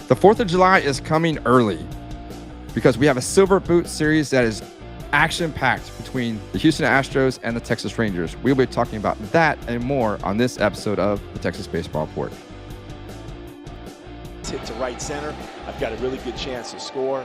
The 4th of July is coming early because we have a Silver Boot series that is action-packed between the Houston Astros and the Texas Rangers. We'll be talking about that and more on this episode of the Texas Baseball Report. Hit to right center. I've got a really good chance to score.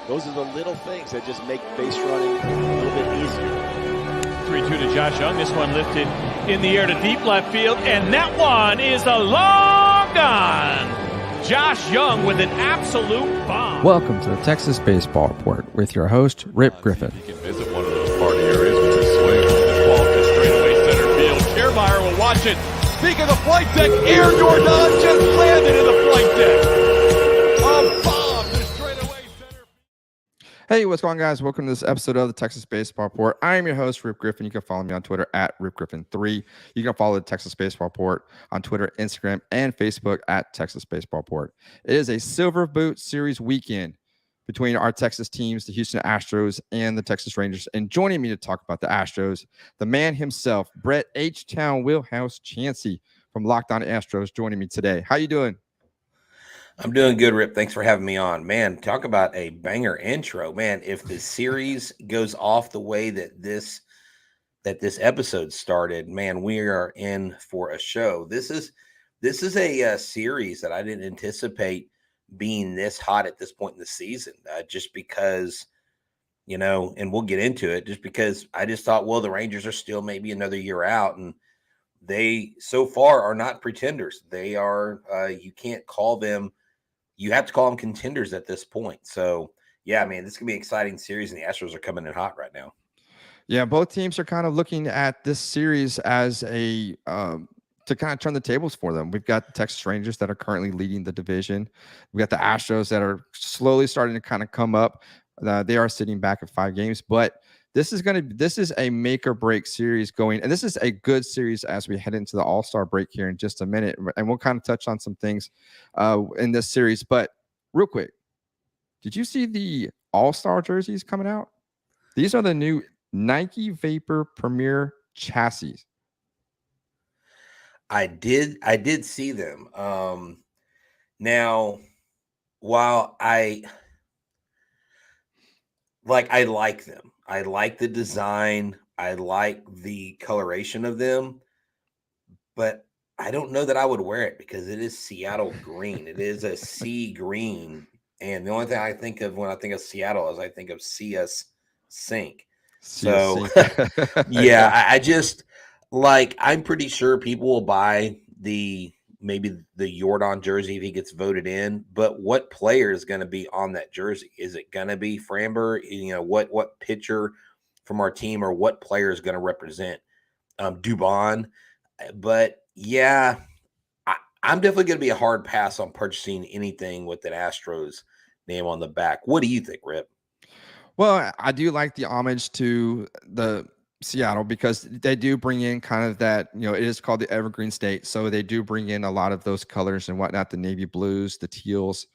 Those are the little things that just make base running a little bit easier. 3-2 to Josh Young. This one lifted in the air to deep left field, and that one is a long gone. Josh Young with an absolute bomb. Welcome to the Texas Baseball Report with your host, Rip Griffin. You can visit one of those party areas with a swing. This ball just straight away center field. Kiermaier will watch it. Speak of the flight deck, Air Jordan just landed in the flight deck. A bomb just straight away center. Hey, what's going on, guys? Welcome to this episode of the Texas Baseball Report. I am your host, Rip Griffin. You can follow me on Twitter at RipGriffin3. You can follow the Texas Baseball Report on Twitter, Instagram, and Facebook at Texas Baseball Report. It is a Silver Boot Series weekend between our Texas teams, the Houston Astros and the Texas Rangers. And joining me to talk about the Astros, the man himself, Brett Htown Wheelhouse Chansey from Locked On Astros, joining me today. How you doing? I'm doing good, Rip. Thanks for having me on. Man, talk about a banger intro. Man, if the series goes off the way that this episode started, man, we are in for a show. This is a series that I didn't anticipate being this hot at this point in the season, just because, and we'll get into it, just because I just thought, well, the Rangers are still maybe another year out, and they so far are not pretenders. They are, you can't call them, you have to call them contenders at this point. So, yeah, man, this is going to be an exciting series, and the Astros are coming in hot right now. Yeah, both teams are kind of looking at this series as a to kind of turn the tables for them. We've got the Texas Rangers that are currently leading the division. We've got the Astros that are slowly starting to kind of come up. They are sitting back at 5 games, but this is a make or break series going, and this is a good series as we head into the All-Star break here in just a minute, and we'll kind of touch on some things in this series. But real quick, did you see the All-Star jerseys coming out? These are the new Nike Vapor Premier chassis. I did see them. Now, while I like them. I like the design. I like the coloration of them, but I don't know that I would wear it because it is Seattle green. It is a sea green. And the only thing I think of when I think of Seattle is I think of CS Sink. So, yeah, I just I'm pretty sure people will buy maybe the Jordan jersey if he gets voted in, but what player is going to be on that jersey? Is it going to be Framber? What pitcher from our team or what player is going to represent Dubon? But yeah, I'm definitely going to be a hard pass on purchasing anything with an Astros name on the back. What do you think, Rip? Well, I do like the homage to the Seattle because they do bring in kind of that, it is called the Evergreen State. So they do bring in a lot of those colors and whatnot, the navy blues, the teals.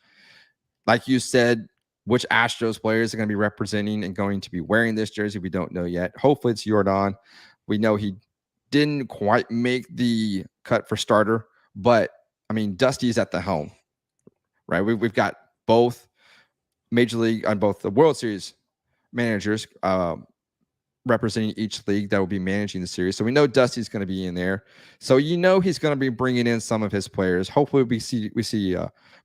Like you said, which Astros players are going to be representing and going to be wearing this jersey, we don't know yet. Hopefully it's Jordan. We know he didn't quite make the cut for starter, but I mean, Dusty's at the helm, right? We've got both Major League on both the World Series managers, representing each league that will be managing the series. So we know Dusty's going to be in there. So he's going to be bringing in some of his players. Hopefully we see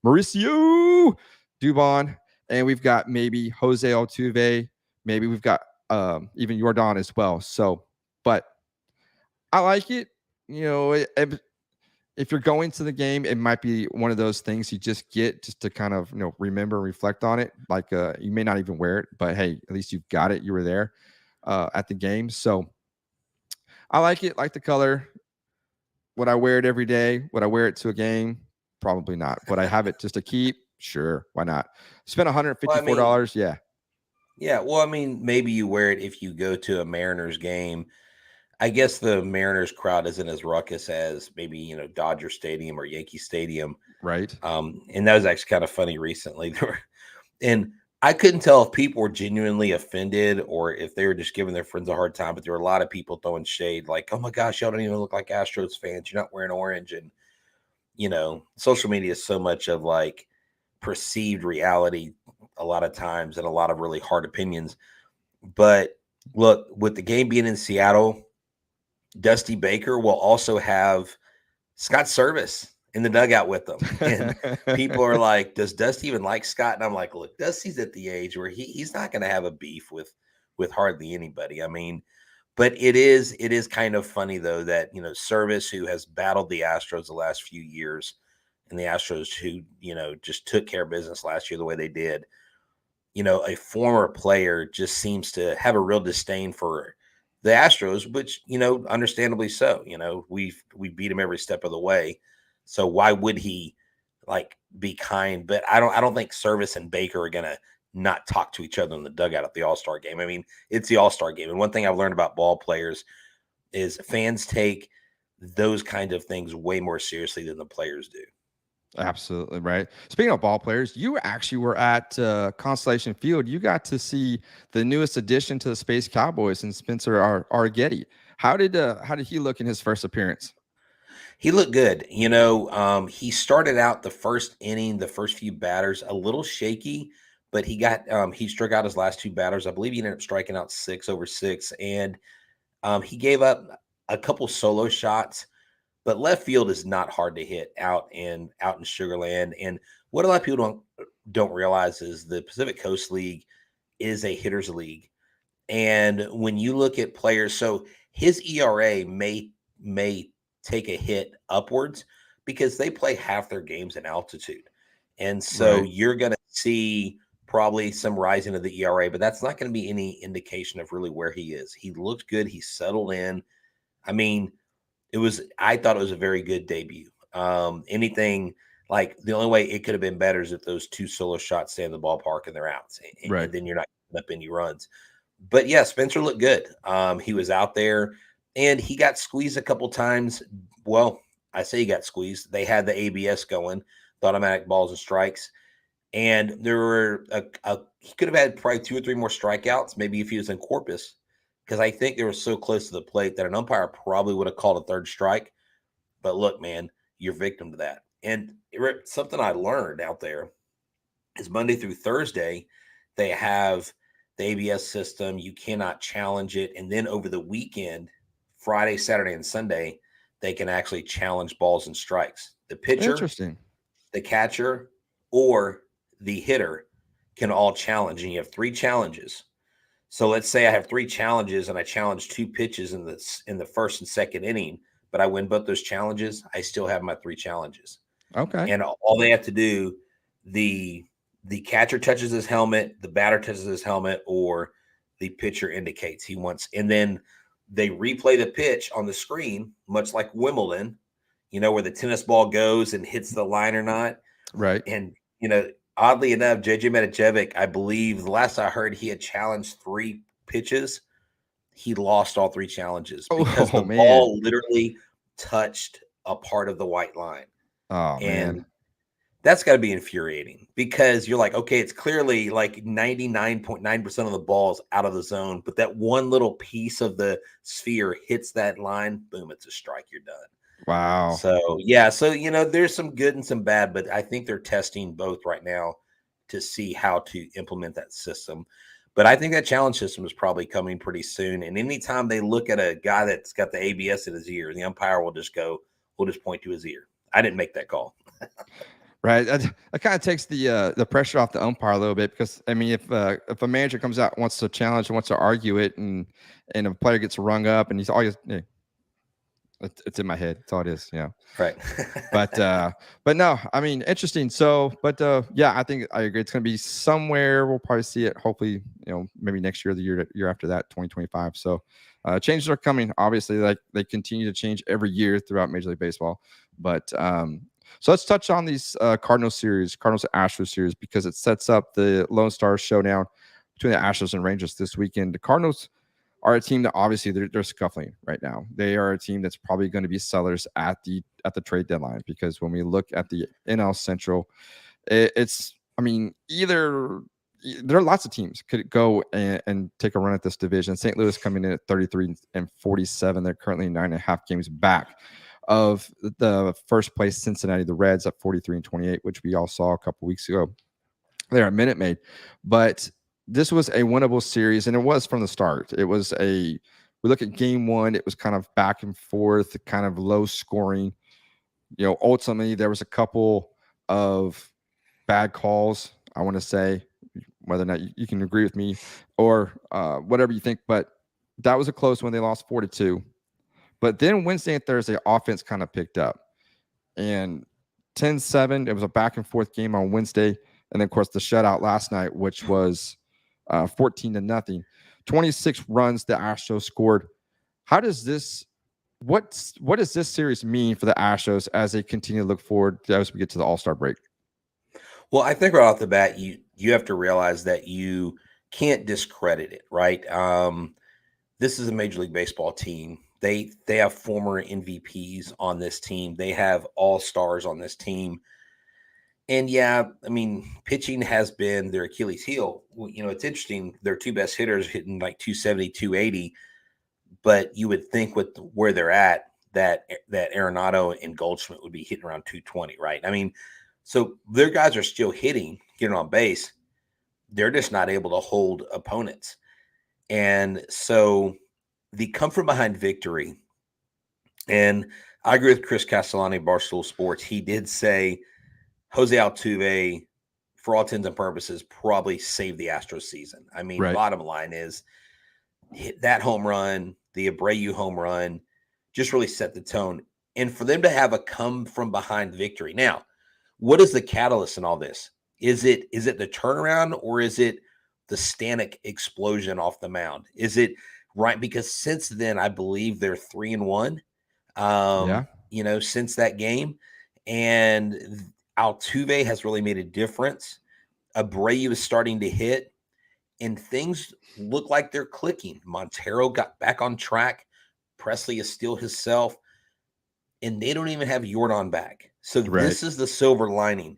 Mauricio Dubon, and we've got maybe Jose Altuve. Maybe we've got even Jordan as well. So, but I like it. If you're going to the game, it might be one of those things you just get just to kind of remember and reflect on it. Like you may not even wear it, but hey, at least you've got it. You were there at the game. So I like it, like the color. Would I wear it every day? Would I wear it to a game? Probably not. Would I have it just to keep? Sure. Why not? Spend $154. Yeah. Yeah. Well, I mean, maybe you wear it if you go to a Mariners game. I guess the Mariners crowd isn't as ruckus as maybe, Dodger Stadium or Yankee Stadium. Right. And that was actually kind of funny recently. And I couldn't tell if people were genuinely offended or if they were just giving their friends a hard time, but there were a lot of people throwing shade like, oh my gosh, y'all don't even look like Astros fans. You're not wearing orange. And, social media is so much of like perceived reality a lot of times and a lot of really hard opinions. But look, with the game being in Seattle, Dusty Baker will also have Scott Service in the dugout with them. And people are like, does Dusty even like Scott? And I'm like, look, Dusty's at the age where he's not going to have a beef with hardly anybody. I mean, but it is kind of funny though that, you know, Service, who has battled the Astros the last few years, and the Astros who, you know, just took care of business last year the way they did, you know, a former player just seems to have a real disdain for the Astros, which, you know, understandably so. You know, we beat him every step of the way. So why would he like be kind? But I don't think Service and Baker are gonna not talk to each other in the dugout at the All-Star game. I mean, it's the All-Star game. And one thing I've learned about ball players is fans take those kind of things way more seriously than the players do. Absolutely right. Speaking of ball players, you actually were at Constellation Field. You got to see the newest addition to the Space Cowboys and Spencer Arguetti. How did he look in his first appearance? He looked good. You know, he started out the first inning, the first few batters, a little shaky, but he struck out his last two batters. I believe he ended up striking out 6 over 6, and he gave up a couple solo shots. But left field is not hard to hit out in Sugarland. And what a lot of people don't realize is the Pacific Coast League is a hitters league. And when you look at players, so his ERA may take a hit upwards because they play half their games in altitude. And so you're going to see probably some rising of the ERA, but that's not going to be any indication of really where he is. He looked good. He settled in. I mean, I thought it was a very good debut. Anything like the only way it could have been better is if those 2 solo shots stay in the ballpark and they're out, and then you're not getting up any runs. But yeah, Spencer looked good. He was out there and he got squeezed a couple times. Well, I say he got squeezed. They had the ABS going, the automatic balls and strikes, and there were he could have had probably 2 or 3 more strikeouts, maybe if he was in Corpus, because I think they were so close to the plate that an umpire probably would have called a 3rd strike. But look, man, you're victim to that. And something I learned out there is Monday through Thursday, they have the ABS system. You cannot challenge it. And then over the weekend, Friday, Saturday, and Sunday, they can actually challenge balls and strikes. The pitcher, the catcher, or the hitter can all challenge. And you have 3 challenges. So let's say I have 3 challenges and I challenge 2 pitches in the first and second inning, but I win both those challenges. I still have my 3 challenges. Okay. And all they have to do, the catcher touches his helmet, the batter touches his helmet, or the pitcher indicates he wants. And then they replay the pitch on the screen, much like Wimbledon, you know, where the tennis ball goes and hits the line or not. Right. And, you know, oddly enough, JJ Metajevic, I believe the last I heard, he had challenged 3 pitches. He lost all 3 challenges because the ball literally touched a part of the white line. Oh, and man. That's got to be infuriating because you're like, okay, it's clearly like 99.9% of the ball's out of the zone, but that one little piece of the sphere hits that line, boom, it's a strike, you're done. Wow. So, yeah. So, you know, there's some good and some bad, but I think they're testing both right now to see how to implement that system. But I think that challenge system is probably coming pretty soon. And anytime they look at a guy that's got the ABS in his ear, the umpire will just point to his ear. I didn't make that call. Right. That kind of takes the pressure off the umpire a little bit because, I mean, if a manager comes out, wants to challenge and wants to argue it, and a player gets rung up and he's always, it's in my head. That's all it is. Yeah. Right. but no, I mean, interesting. So, yeah, I think I agree. It's going to be somewhere. We'll probably see it. Hopefully, maybe next year, the year after that, 2025. So, changes are coming. Obviously, like they continue to change every year throughout Major League Baseball. But so let's touch on these Cardinals Astros series, because it sets up the Lone Star Showdown between the Astros and Rangers this weekend. The Cardinals are a team that obviously they're scuffling right now. They are a team that's probably going to be sellers at the trade deadline, because when we look at the NL Central, it's, I mean, either there are lots of teams could go and take a run at this division. St. Louis coming in at 33-47. They're currently 9.5 games back of the first place Cincinnati, the Reds, at 43-28, which we all saw a couple weeks ago there at Minute Maid. But this was a winnable series, and it was from the start. It was we look at game one, it was kind of back and forth, kind of low scoring. Ultimately, there was a couple of bad calls, I want to say, whether or not you can agree with me or whatever you think, but that was a close one. They lost 4-2. But then Wednesday and Thursday, offense kind of picked up. And 10-7, it was a back and forth game on Wednesday. And then, of course, the shutout last night, which was 14-0. 26 runs the Astros scored. How does this what does this series mean for the Astros as they continue to look forward as we get to the All-Star break? Well, I think right off the bat, you have to realize that you can't discredit it, right? This is a Major League Baseball team. They have former MVPs on this team. They have all-stars on this team. And yeah, I mean, pitching has been their Achilles heel. It's interesting. Their two best hitters hitting like 270, 280. But you would think with where they're at that Arenado and Goldschmidt would be hitting around 220, right? I mean, so their guys are still getting on base. They're just not able to hold opponents. And so the come from behind victory, and I agree with Chris Castellani, Barstool Sports. He did say Jose Altuve, for all intents and purposes, probably saved the Astros season. I mean, Right. Bottom line is hit that home run, the Abreu home run, just really set the tone. And for them to have a come from behind victory. Now, what is the catalyst in all this? Is it the turnaround, or is it the Stanek explosion off the mound? Is it right? Because since then, I believe they're 3-1. Since that game, and Altuve has really made a difference. Abreu is starting to hit, and things look like they're clicking. Montero got back on track. Presley is still himself, and they don't even have Jordan back. So This is the silver lining.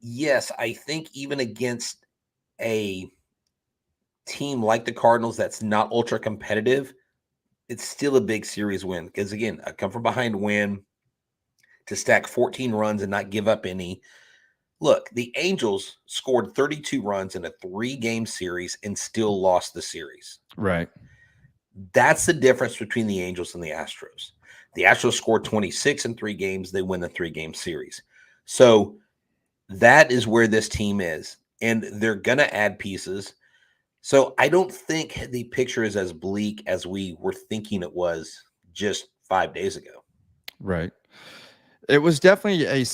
Yes, I think even against a team like the Cardinals that's not ultra competitive, it's still a big series win. Because again, a come from behind win to stack 14 runs and not give up any. Look, the Angels scored 32 runs in a 3-game series and still lost the series. Right. That's the difference between the Angels and the Astros. The Astros scored 26 in 3 games. They win the 3-game series. So that is where this team is. And they're going to add pieces. So I don't think the picture is as bleak as we were thinking it was just 5 days ago. Right. It was definitely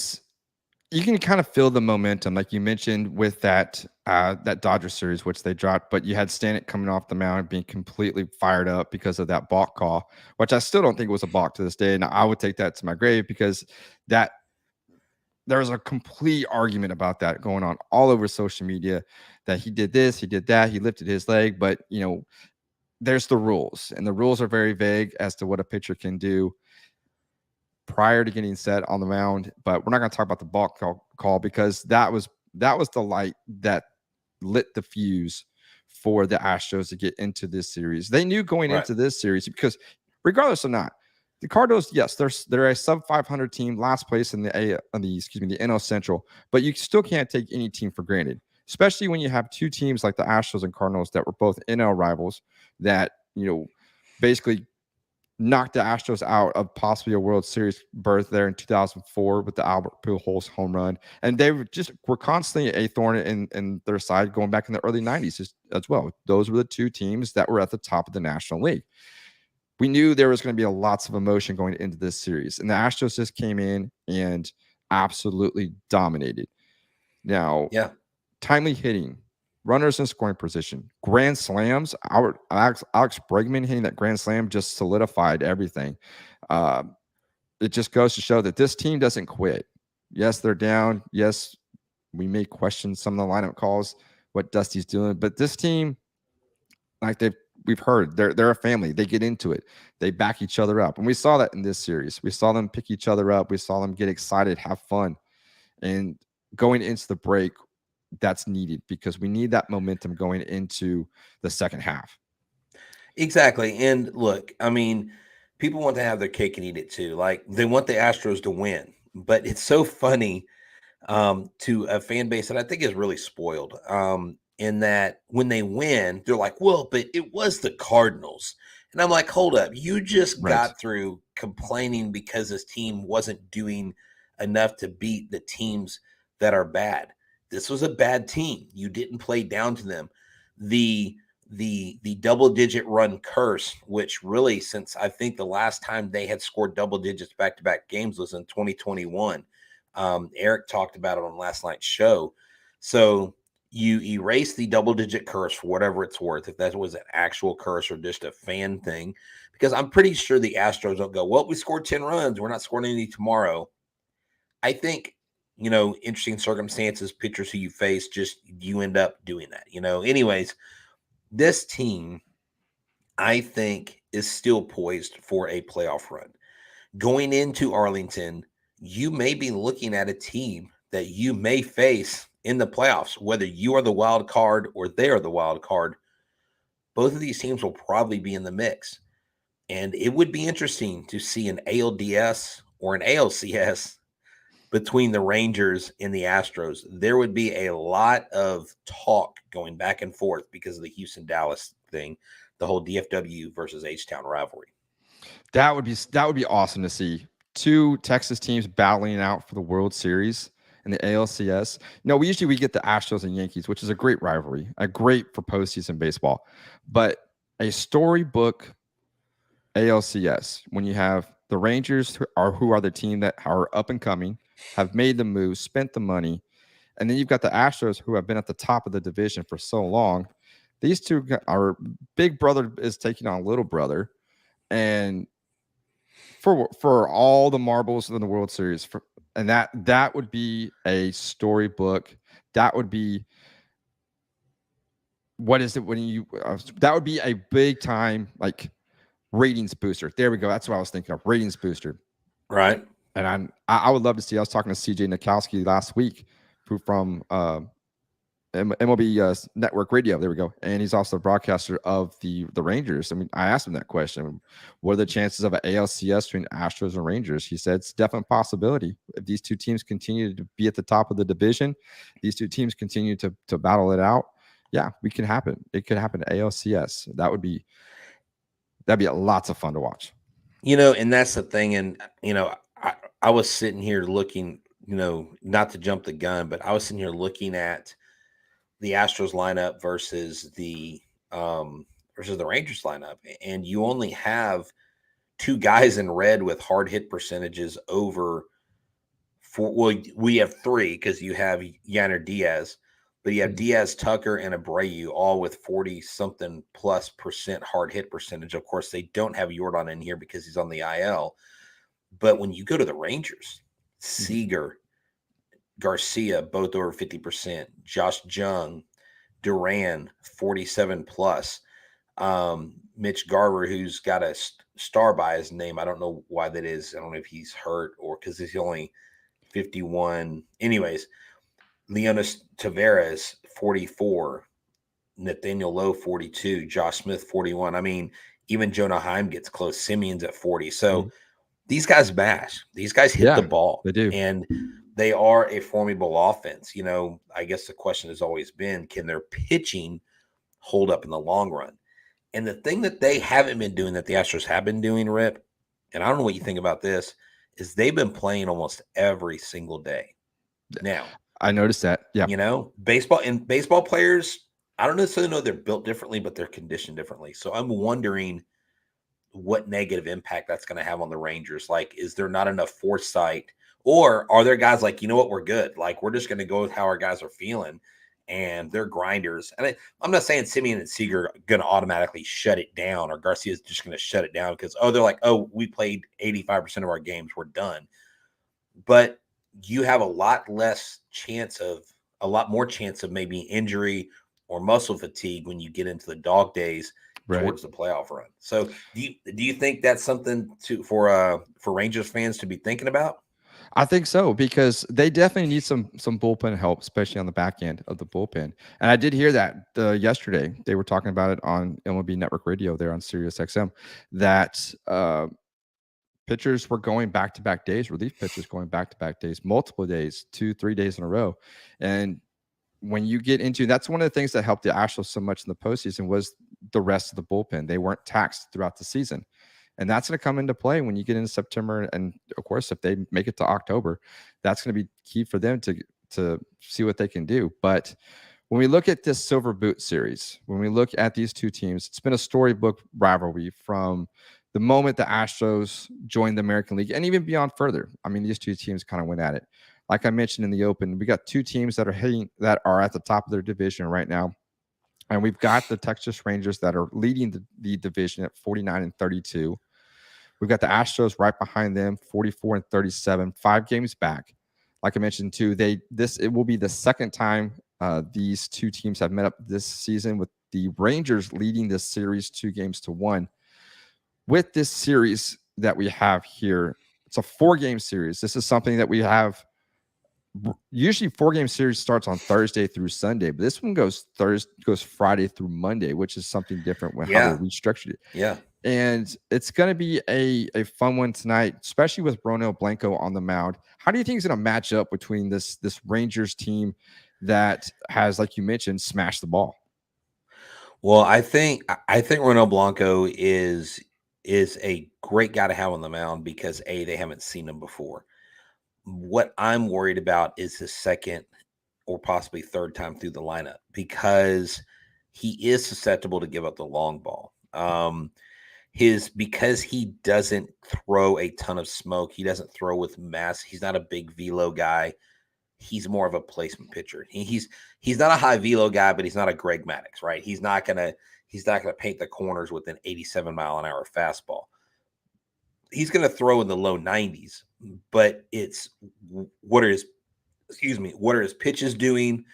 you can kind of feel the momentum, like you mentioned with that Dodger series, which they dropped, but you had Stanek coming off the mound being completely fired up because of that balk call, which I still don't think was a balk to this day. And I would take that to my grave, because there was a complete argument about that going on all over social media, that he did this, he did that, he lifted his leg. But, there's the rules, and the rules are very vague as to what a pitcher can do prior to getting set on the mound. But we're not going to talk about the balk call because that was the light that lit the fuse for the Astros to get into this series. They knew going into this series, because regardless or not, the Cardinals, yes, they're a sub 500 team, last place in the NL Central, but you still can't take any team for granted, especially when you have two teams like the Astros and Cardinals that were both NL rivals that, basically knocked the Astros out of possibly a World Series berth there in 2004 with the Albert Pujols home run. And they were constantly a thorn in their side going back in the early 90s as well. Those were the two teams that were at the top of the National League. We knew there was going to be lots of emotion going into this series, and the Astros just came in and absolutely dominated. Now, timely hitting, runners in scoring position, grand slams. Alex Bregman hitting that grand slam just solidified everything. It just goes to show that this team doesn't quit. Yes, they're down. Yes, we may question some of the lineup calls, what Dusty's doing, but this team, like we've heard, they're a family. They get into it. They back each other up, and we saw that in this series. We saw them pick each other up. We saw them get excited, have fun, and going into the break, that's needed because we need that momentum going into the second half. Exactly. And look, I mean, people want to have their cake and eat it too. Like they want the Astros to win, but it's so funny to a fan base that I think is really spoiled. In that when they win, they're like, well, but it was the Cardinals. And I'm like, hold up. You just Right. got through complaining because this team wasn't doing enough to beat the teams that are bad. This was a bad team. You didn't play down to them. The double digit run curse, which really, since I think the last time they had scored double digits back to back games was in 2021. Eric talked about it on last night's show. So you erase the double digit curse for whatever it's worth, if that was an actual curse or just a fan thing, because I'm pretty sure the Astros don't go, well, we scored 10 runs. We're not scoring any tomorrow. I think, interesting circumstances, pitchers who you face, just you end up doing that, anyways. This team, I think, is still poised for a playoff run. Going into Arlington, you may be looking at a team that you may face in the playoffs, whether you are the wild card or they are the wild card. Both of these teams will probably be in the mix. And it would be interesting to see an ALDS or an ALCS between the Rangers and the Astros. There would be a lot of talk going back and forth because of the Houston-Dallas thing, the whole DFW versus Htown rivalry. That would be awesome to see. Two Texas teams battling out for the World Series in the ALCS. We usually get the Astros and Yankees, which is a great rivalry, a great for postseason baseball. But a storybook ALCS, when you have the Rangers, who are the team that are up and coming, have made the move, spent the money, and then you've got the Astros, who have been at the top of the division for so long. These two are big brother is taking on little brother, and for all the marbles in the World Series, and that would be a storybook. That would be what is it when you that would be a big time like ratings booster. There we go. That's what I was thinking of. Ratings booster. Right. And I would love to see. I was talking to CJ Nikowski last week, who from MLB Network Radio. There we go. And he's also a broadcaster of the Rangers. I mean, I asked him that question. What are the chances of an ALCS between Astros and Rangers? He said it's a definite possibility. If these two teams continue to be at the top of the division, these two teams continue to battle it out. Yeah, we can happen. It could happen to ALCS. That'd be lots of fun to watch. And that's the thing. And, I was sitting here looking, not to jump the gun, but I was sitting here looking at the Astros lineup versus the Rangers lineup. And you only have two guys in red with hard hit percentages over we have three because you have Yanner Diaz, but you have Diaz, Tucker, and Abreu all with 40-something plus % hard hit percentage. Of course, they don't have Yordan in here because he's on the IL. But when you go to the Rangers, Seager, Garcia, both over 50%, Josh Jung, Duran, 47 plus, Mitch Garver, who's got a star by his name. I don't know why that is. I don't know if he's hurt or because he's only 51. Anyways, Leonis Taveras, 44, Nathaniel Lowe, 42, Josh Smith, 41. I mean, even Jonah Heim gets close. Simeon's at 40. So these guys bash. These guys hit the ball. They do. And they are a formidable offense. I guess the question has always been, can their pitching hold up in the long run? And the thing that they haven't been doing that the Astros have been doing, Rip, and I don't know what you think about this, is they've been playing almost every single day. Now, I noticed that. Yeah. Baseball players, I don't necessarily know they're built differently, but they're conditioned differently. So I'm wondering what negative impact that's going to have on the Rangers. Like, is there not enough foresight, or are there guys like, we're good. Like, we're just going to go with how our guys are feeling, and they're grinders. And I'm not saying Simeon and Seager are going to automatically shut it down, or Garcia's just going to shut it down because, they're like, we played 85% of our games. We're done. But you have a lot more chance of maybe injury or muscle fatigue when you get into the dog days towards the playoff run. So do you think that's something for Rangers fans to be thinking about? I think so, because they definitely need some bullpen help, especially on the back end of the bullpen. And I did hear that yesterday. They were talking about it on MLB Network Radio there on Sirius XM, that pitchers were going back-to-back days, relief pitchers going back-to-back days, multiple days, 2-3 days in a row. And when you get into, that's one of the things that helped the Astros so much in the postseason was the rest of the bullpen. They weren't taxed throughout the season. And that's going to come into play when you get into September. And of course, if they make it to October, that's going to be key for them to see what they can do. But when we look at this Silver Boot series, when we look at these two teams, it's been a storybook rivalry from the moment the Astros joined the American League and even beyond further. I mean, these two teams kind of went at it. Like I mentioned in the open, we got two teams that are at the top of their division right now. And we've got the Texas Rangers that are leading the division at 49-32. We've got the Astros right behind them, 44-37, 5 games back. Like I mentioned too, it will be the second time these two teams have met up this season, with the Rangers leading this series 2-1. With this series that we have here, it's a 4-game series. This is something that we have. Usually 4-game series starts on Thursday through Sunday, but this one goes Friday through Monday, which is something different with how we restructured it. Yeah. And it's going to be a fun one tonight, especially with Ronel Blanco on the mound. How do you think it's going to match up between this Rangers team that has, like you mentioned, smashed the ball? Well, I think Ronel Blanco is a great guy to have on the mound because they haven't seen him before. What I'm worried about is his second or possibly third time through the lineup, because he is susceptible to give up the long ball. Because he doesn't throw a ton of smoke, he doesn't throw with mass. He's not a big velo guy. He's more of a placement pitcher. He's not a high velo guy, but he's not a Greg Maddux, right? He's not gonna paint the corners with an 87-mile-an-hour fastball. He's gonna throw in the low 90s, but it's what are his pitches doing?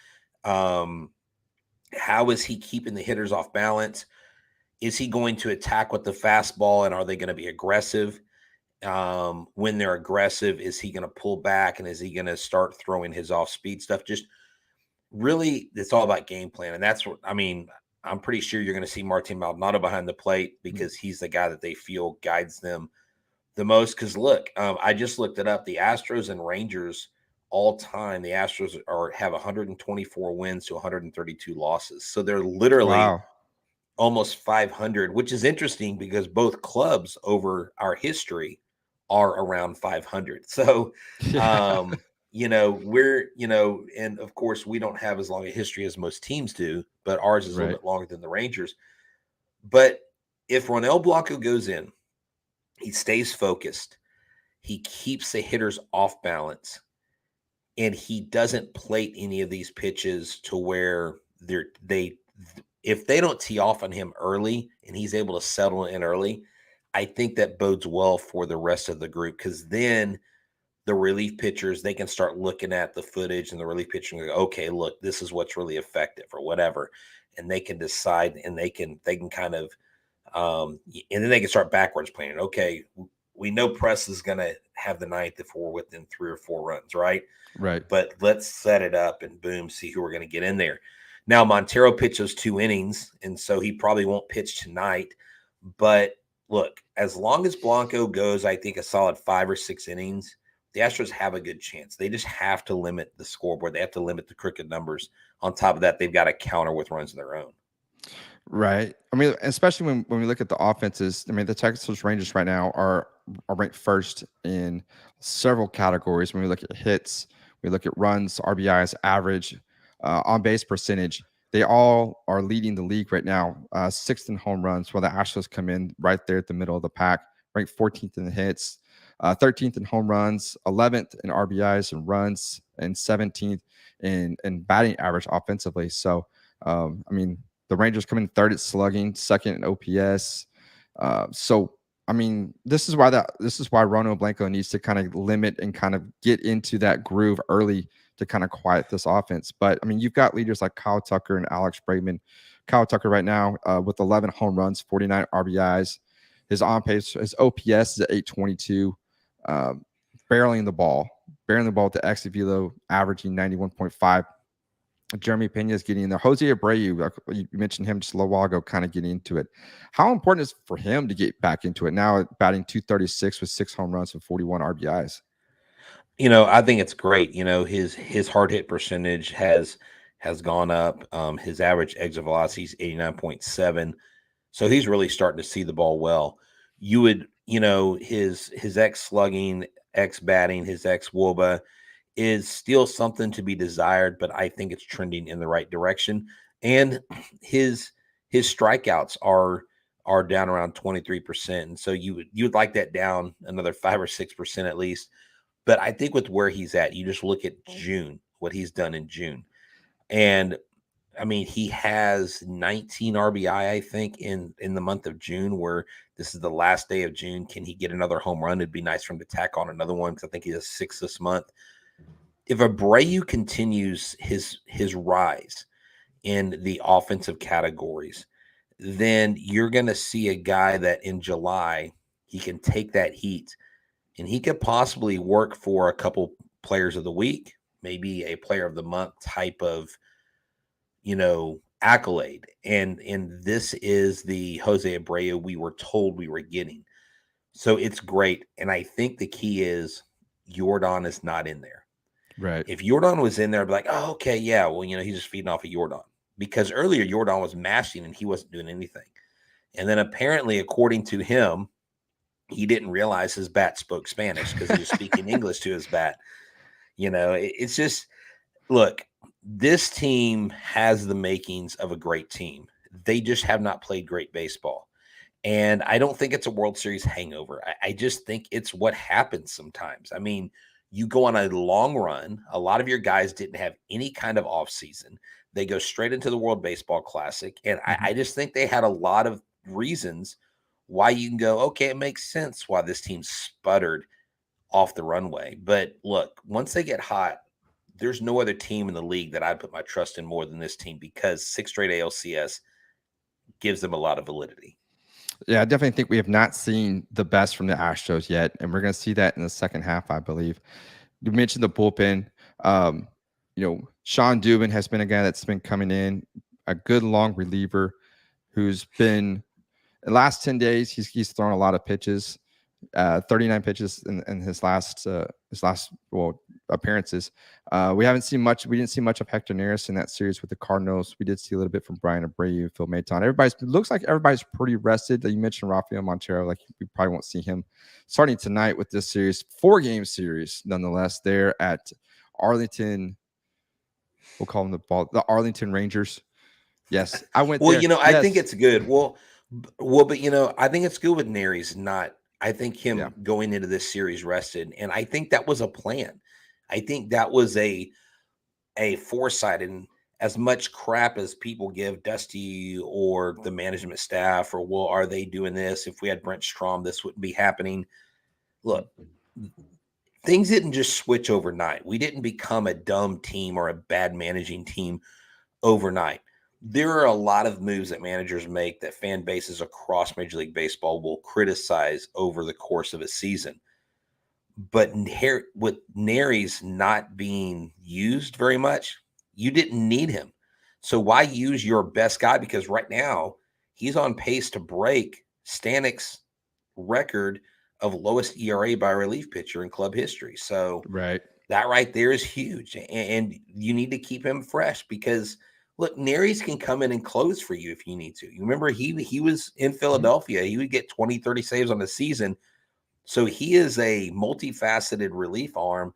How is he keeping the hitters off balance? Is he going to attack with the fastball, and are they going to be aggressive? When they're aggressive, is he going to pull back, and is he going to start throwing his off-speed stuff? Just really, it's all about game plan. And that's what, I mean, I'm pretty sure you're going to see Martin Maldonado behind the plate because he's the guy that they feel guides them the most. Because look, I just looked it up. The Astros and Rangers all time, the Astros have 124 wins to 132 losses. So they're literally almost 500, which is interesting because both clubs over our history are around 500. So, we're, and of course we don't have as long a history as most teams do, but ours is a little bit longer than the Rangers. But if Ronel Blanco goes in, he stays focused, he keeps the hitters off balance, and he doesn't plate any of these pitches to where if they don't tee off on him early and he's able to settle in early, I think that bodes well for the rest of the group, because then the relief pitchers, they can start looking at the footage, and the relief pitcher can go, okay, look, this is what's really effective or whatever. And they can decide, and they can kind of, and then they can start backwards planning. Okay, we know Press is going to have the ninth if we're within 3 or 4 runs, right? Right. But let's set it up and boom, see who we're going to get in there. Now, Montero pitched those 2 innings, and so he probably won't pitch tonight. But look, as long as Blanco goes, I think a solid 5 or 6 innings, the Astros have a good chance. They just have to limit the scoreboard. They have to limit the crooked numbers. On top of that, they've got to counter with runs of their own. Right. I mean, especially when we look at the offenses, I mean, the Texas Rangers right now are ranked first in several categories. When we look at hits, we look at runs, RBIs, average, on-base percentage. They all are leading the league right now, 6th in home runs, while the Astros come in right there at the middle of the pack, ranked 14th in the hits, 13th in home runs, 11th in RBIs and runs, and 17th in batting average offensively. So, I mean, the Rangers come in 3rd at slugging, 2nd in OPS. So, I mean, this is why Ronel Blanco needs to kind of limit and kind of get into that groove early to kind of quiet this offense. But I mean, you've got leaders like Kyle Tucker and Alex Bregman. Kyle Tucker right now with 11 home runs, 49 RBIs. His on-pace, his OPS is at 822. Barreling the ball with the exit velo averaging 91.5. Jeremy Pena is getting in there. Jose Abreu, you mentioned him just a little while ago, kind of getting into it. How important is it for him to get back into it now, batting 236 with 6 home runs and 41 RBIs? I think it's great. His hard hit percentage has gone up. His average exit velocity is 89.7. So he's really starting to see the ball well. His X slugging, X batting, his X WOBA is still something to be desired, but I think it's trending in the right direction. And his strikeouts are down around 23%. And so you'd like that down another 5 or 6% at least. But I think with where he's at, you just look at June, what he's done in June. And I mean, he has 19 RBI, I think, in the month of June, where this is the last day of June. Can he get another home run? It'd be nice for him to tack on another one because I think he has 6 this month. If Abreu continues his rise in the offensive categories, then you're going to see a guy that in July, he can take that heat and he could possibly work for a couple players of the week, maybe a player of the month type of, accolade. And this is the Jose Abreu we were told we were getting. So it's great. And I think the key is Jordan is not in there. Right. If Jordan was in there, I'd be like, oh, okay, yeah, well, he's just feeding off of Jordan. Because earlier Jordan was mashing and he wasn't doing anything. And then apparently, according to him, he didn't realize his bat spoke Spanish because he was speaking English to his bat. It's just, look, this team has the makings of a great team. They just have not played great baseball. And I don't think it's a World Series hangover. I just think it's what happens sometimes. I mean, you go on a long run. A lot of your guys didn't have any kind of off season. They go straight into the World Baseball Classic. And I just think they had a lot of reasons why you can go, okay, it makes sense why this team sputtered off the runway. But look, once they get hot, there's no other team in the league that I'd put my trust in more than this team because 6 straight ALCS gives them a lot of validity. Yeah, I definitely think we have not seen the best from the Astros yet, and we're going to see that in the second half, I believe. You mentioned the bullpen. Sean Dubin has been a guy that's been coming in, a good long reliever who's been – the last 10 days, he's thrown a lot of pitches, 39 pitches in his last appearances. We haven't seen much. We didn't see much of Hector Neris in that series with the Cardinals. We did see a little bit from Brian Abreu, Phil Htown. Looks like everybody's pretty rested. You mentioned Rafael Montero. Like we probably won't see him starting tonight with this series, 4-game series, nonetheless. There at Arlington, we'll call them the Arlington Rangers. Yes, I went. Well, there. I think it's good. Well, but I think it's good with Neris not. I think him going into this series rested, and I think that was a plan. I think that was a foresight. And as much crap as people give Dusty or the management staff, or well, are they doing this? If we had Brent Strom, this wouldn't be happening. Look, things didn't just switch overnight. We didn't become a dumb team or a bad managing team overnight. There are a lot of moves that managers make that fan bases across Major League Baseball will criticize over the course of a season. But with Neris not being used very much, you didn't need him. So why use your best guy? Because right now he's on pace to break Stanek's record of lowest ERA by a relief pitcher in club history. So that right there is huge. And you need to keep him fresh because – look, Neris can come in and close for you if you need to. You remember he was in Philadelphia. He would get 20, 30 saves on the season. So he is a multifaceted relief arm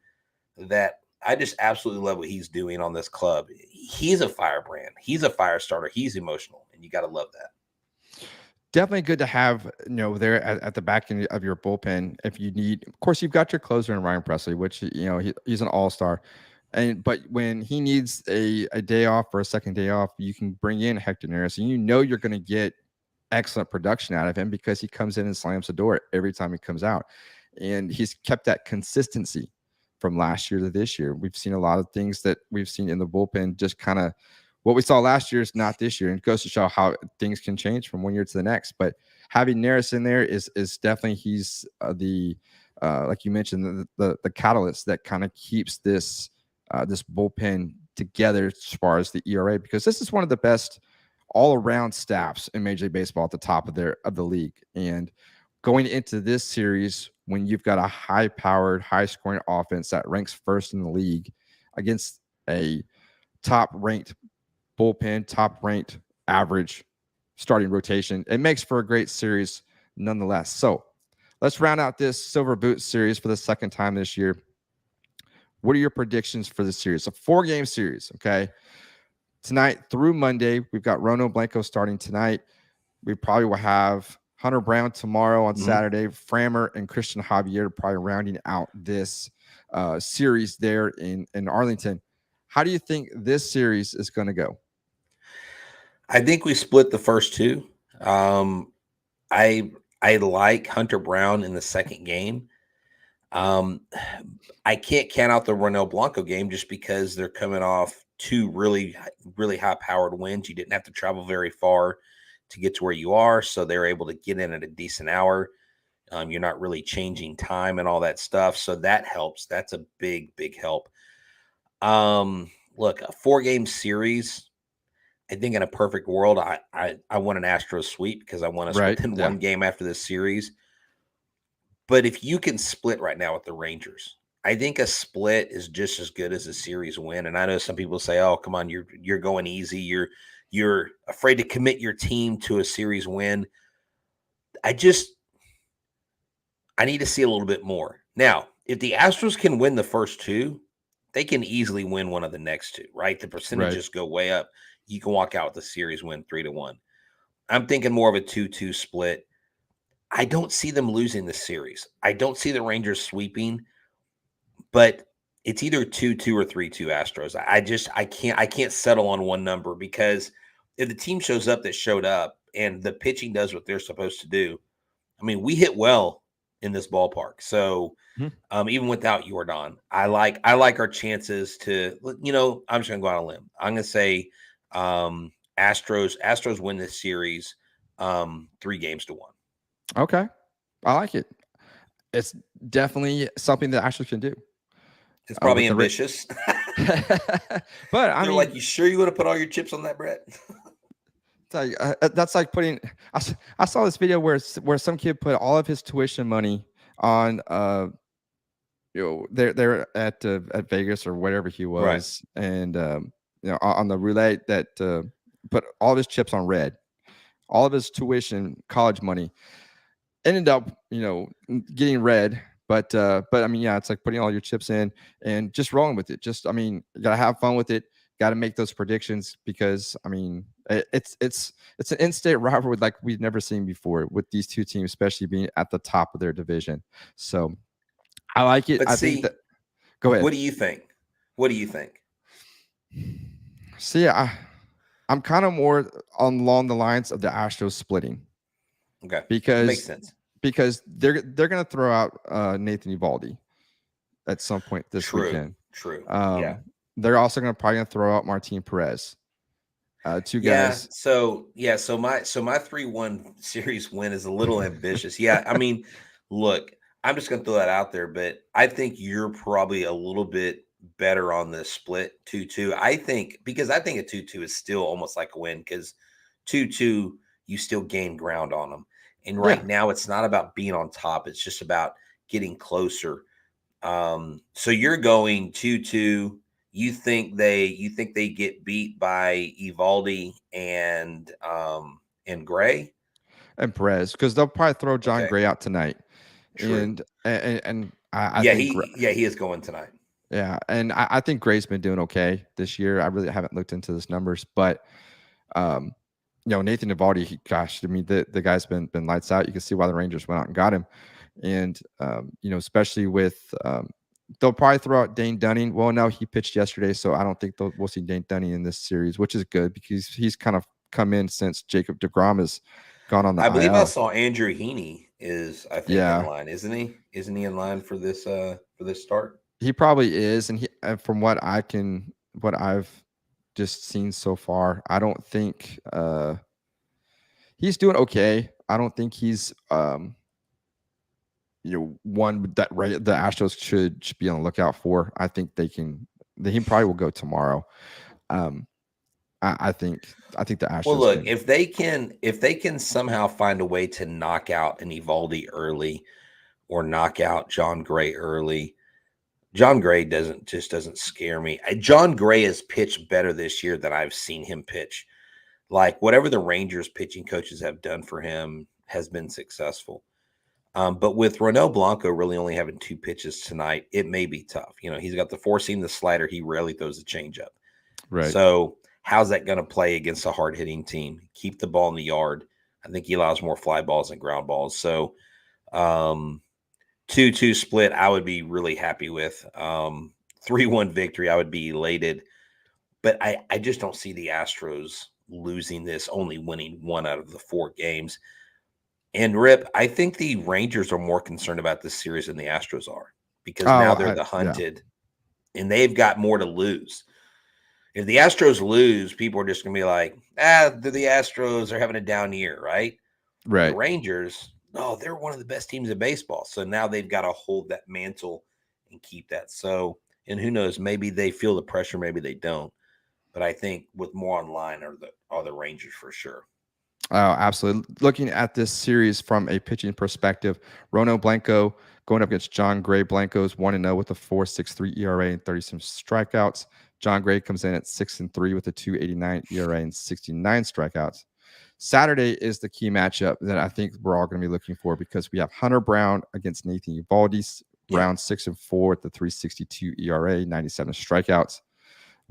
that I just absolutely love what he's doing on this club. He's a firebrand. He's a fire starter. He's emotional, and you got to love that. Definitely good to have, there at the back end of your bullpen. If you need, of course, you've got your closer in Ryan Presley, which, he's an all-star. But when he needs a day off or a second day off, you can bring in Hector Neris, and you're going to get excellent production out of him because he comes in and slams the door every time he comes out. And he's kept that consistency from last year to this year. We've seen a lot of things that we've seen in the bullpen, just kind of what we saw last year is not this year. And it goes to show how things can change from one year to the next. But having Neris in there is definitely, he's like you mentioned, the catalyst that kind of keeps this bullpen together as far as the ERA, because this is one of the best all-around staffs in Major League Baseball at the top of the league. And going into this series, when you've got a high-powered, high-scoring offense that ranks first in the league against a top-ranked bullpen, top-ranked average starting rotation, it makes for a great series nonetheless. So let's round out this Silver Boot series for the second time this year. What are your predictions for the series? A 4-game series, okay? Tonight through Monday, we've got Rono Blanco starting tonight. We probably will have Hunter Brown tomorrow on Saturday. Frammer and Christian Javier probably rounding out this series there in Arlington. How do you think this series is going to go? I think we split the first two. I like Hunter Brown in the second game. I can't count out the Ronel Blanco game just because they're coming off 2 really, really high-powered wins. You didn't have to travel very far to get to where you are, so they're able to get in at a decent hour. You're not really changing time and all that stuff, so that helps. That's a big, big help. Look, a 4-game series, I think in a perfect world, I want an Astros sweep because I want to split in one game after this series. But if you can split right now with the Rangers, I think a split is just as good as a series win. And I know some people say, "Oh, come on, you're going easy. You're afraid to commit your team to a series win." I need to see a little bit more. Now, if the Astros can win the first 2, they can easily win one of the next 2, right? The percentages go way up. You can walk out with a series win 3-1. I'm thinking more of a 2-2 split. I don't see them losing the series. I don't see the Rangers sweeping, but it's either 2-2 or 3-2 Astros. I can't settle on one number because if the team shows up that showed up and the pitching does what they're supposed to do, I mean, we hit well in this ballpark. So even without Jordan, I like our chances to, I'm just going to go out on a limb. I'm going to say Astros win this series 3-1. Okay. I like it. It's definitely something that Astros can do. It's probably ambitious. But I mean, like, you sure you want to put all your chips on that, Brett? That's like putting. I saw this video where some kid put all of his tuition money on they're at Vegas or wherever he was, and on the roulette that put all of his chips on red, all of his tuition college money ended up getting red. But I mean, yeah, it's like putting all your chips in and just rolling with it. Just, I mean, you gotta have fun with it. Got to make those predictions because, I mean, it's an in-state rivalry like we've never seen before with these two teams, especially being at the top of their division. So I like it. But think that. Go ahead. What do you think? See, I'm kind of more along the lines of the Astros splitting. Okay, because makes sense. Because they're going to throw out Nathan Eovaldi at some point this weekend. True. They're also probably going to throw out Martin Perez. 2 guys. So my 3-1 series win is a little ambitious. Yeah, I mean, look, I'm just going to throw that out there, but I think you're probably a little bit better on the split 2-2. I think a 2-2 is still almost like a win because 2-2 you still gain ground on them. And right now it's not about being on top; it's just about getting closer. So you're going 2-2. You think they get beat by Eovaldi and Gray and Perez because they'll probably throw John Gray out tonight. True. And I think he is going tonight. Yeah, and I think Gray's been doing okay this year. I really haven't looked into his numbers, but Nathan Eovaldi, gosh, I mean the guy's been lights out. You can see why the Rangers went out and got him, and especially with they'll probably throw out Dane Dunning. Well, no, he pitched yesterday, so I don't think we'll see Dane Dunning in this series, which is good because he's kind of come in since Jacob deGrom has gone on the IL. I believe I saw Andrew Heaney is, I think, in line, isn't he? Isn't he in line for this start? He probably is, and from what I've just seen so far, I don't think he's doing okay. I don't think he's one that the Astros should be on the lookout for. I think they can he probably will go tomorrow. I think the Astros. Well, look, if they can somehow find a way to knock out an Evaldi early or knock out John Gray early, John Gray doesn't scare me. John Gray has pitched better this year than I've seen him pitch. Like whatever the Rangers pitching coaches have done for him has been successful. But with Ronel Blanco really only having 2 pitches tonight, it may be tough. You know, he's got the 4-seam, the slider. He rarely throws a changeup. Right. So how's that going to play against a hard-hitting team? Keep the ball in the yard. I think he allows more fly balls than ground balls. So 2-2 split, I would be really happy with. 3-1 victory, I would be elated. But I just don't see the Astros losing this, only winning 1 out of the 4 games. And Rip, I think the Rangers are more concerned about this series than the Astros are, because now they're the hunted, and they've got more to lose. If the Astros lose, people are just going to be like, they're the Astros. They're having a down year, right? Right. The Rangers, they're one of the best teams in baseball. So now they've got to hold that mantle and keep that. So, and who knows, maybe they feel the pressure, maybe they don't. But I think with more online are the Rangers for sure. Oh, absolutely. Looking at this series from a pitching perspective, Ronel Blanco going up against John Gray. Blanco's 1-0 with a 4.63 ERA and 37 strikeouts. John Gray comes in at 6-3 with a 2.89 ERA and 69 strikeouts. Saturday is the key matchup that I think we're all going to be looking for, because we have Hunter Brown against Nathan Eovaldi. Brown 6-4 with the 3.62 ERA, 97 strikeouts.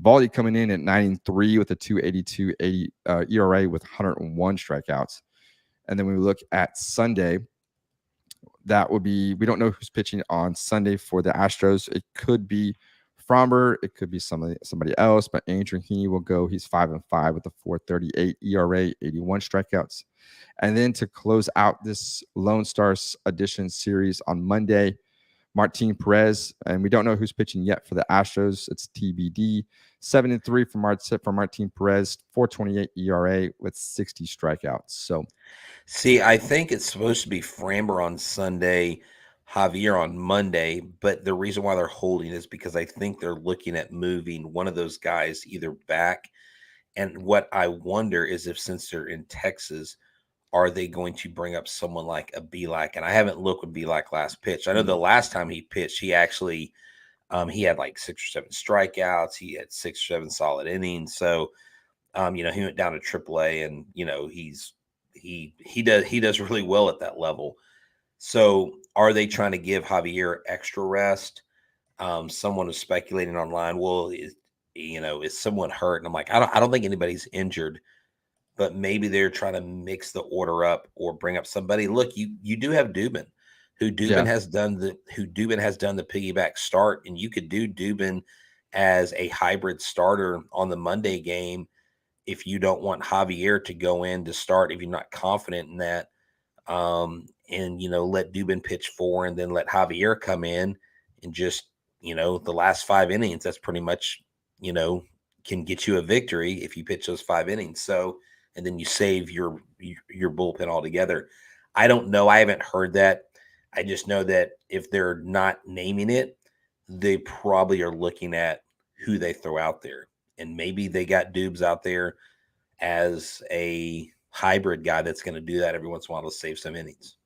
Eovaldi coming in at 9-3 with a 2.82 ERA with 101 strikeouts. And then when we look at Sunday, that would be, we don't know who's pitching on Sunday for the Astros. It could be Fromber, it could be somebody else, but Andrew Heaney will go. He's 5-5 with a 4.38 ERA, 81 strikeouts. And then to close out this Lone Stars Edition series on Monday, Martin Perez, and we don't know who's pitching yet for the Astros. It's TBD. 7-3 for Martin Perez, 4.28 ERA with 60 strikeouts. So, see, I think it's supposed to be Framber on Sunday, Javier on Monday, but the reason why they're holding is because I think they're looking at moving one of those guys either back. And what I wonder is if, since they're in Texas, are they going to bring up someone like a Belak? And I haven't looked with Belak last pitch. I know the last time he pitched, he actually he had like 6 or 7 strikeouts. He had 6 or 7 solid innings. So, he went down to AAA, and he does really well at that level. So, are they trying to give Javier extra rest? Someone was speculating online, well, is someone hurt? And I'm like, I don't think anybody's injured, but maybe they're trying to mix the order up or bring up somebody. Look, you do have Dubin, who has done the piggyback start, and you could do Dubin as a hybrid starter on the Monday game if you don't want Javier to go in to start, if you're not confident in that. And let Dubin pitch 4 and then let Javier come in and just, the last 5 innings, that's pretty much, can get you a victory if you pitch those 5 innings. So, and then you save your bullpen altogether. I don't know. I haven't heard that. I just know that if they're not naming it, they probably are looking at who they throw out there. And maybe they got Dubs out there as a hybrid guy that's going to do that every once in a while to save some innings.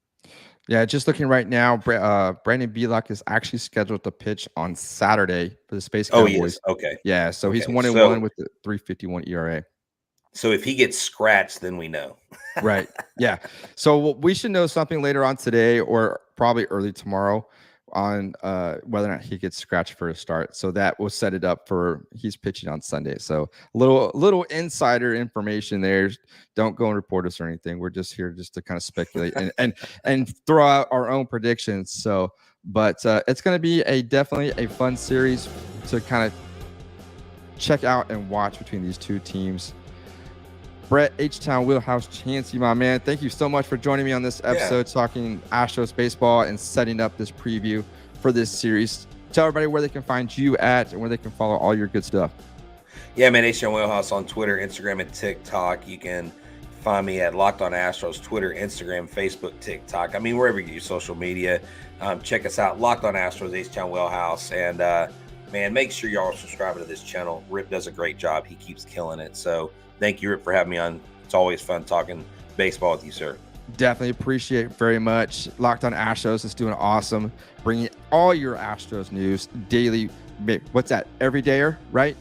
Yeah, just looking right now, Brandon Belak is actually scheduled to pitch on Saturday for the Space Cowboys. Oh, he is? Okay. Yeah, so he's 1-1 with the 3.51 ERA. So if he gets scratched, then we know. Right. Yeah. So we should know something later on today, or probably early tomorrow, on whether or not he gets scratched for a start. So that will set it up for he's pitching on Sunday. So little insider information there. Don't go and report us or anything. We're just here just to kind of speculate and throw out our own predictions. So, but it's going to be definitely a fun series to kind of check out and watch between these two teams. Brett, Htown Wheelhouse Chansey, my man, thank you so much for joining me on this episode, talking Astros baseball and setting up this preview for this series. Tell everybody where they can find you at and where they can follow all your good stuff. Yeah, man, Htown Wheelhouse on Twitter, Instagram, and TikTok. You can find me at Locked On Astros, Twitter, Instagram, Facebook, TikTok. I mean, wherever you use social media. Check us out, Locked On Astros, Htown Wheelhouse. And man, make sure y'all are subscribing to this channel. Rip does a great job. He keeps killing it. So thank you, Rip, for having me on. It's always fun talking baseball with you, sir. Definitely appreciate it very much. Locked on Astros is doing awesome, bringing all your Astros news daily. What's that? Every dayer, right?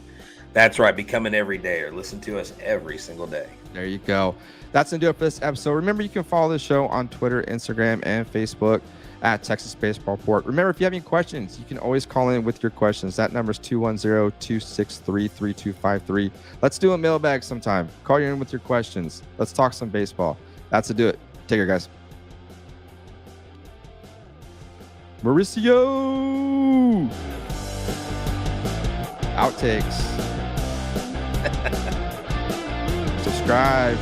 That's right. Become an everydayer. Listen to us every single day. There you go. That's going to do it for this episode. Remember, you can follow the show on Twitter, Instagram, and Facebook at Texas Baseball Report. Remember, if you have any questions, you can always call in with your questions. That number is 210-263-3253. Let's do a mailbag sometime. Call you in with your questions. Let's talk some baseball. That's to do it. Take care, guys. Mauricio! Outtakes. Subscribe.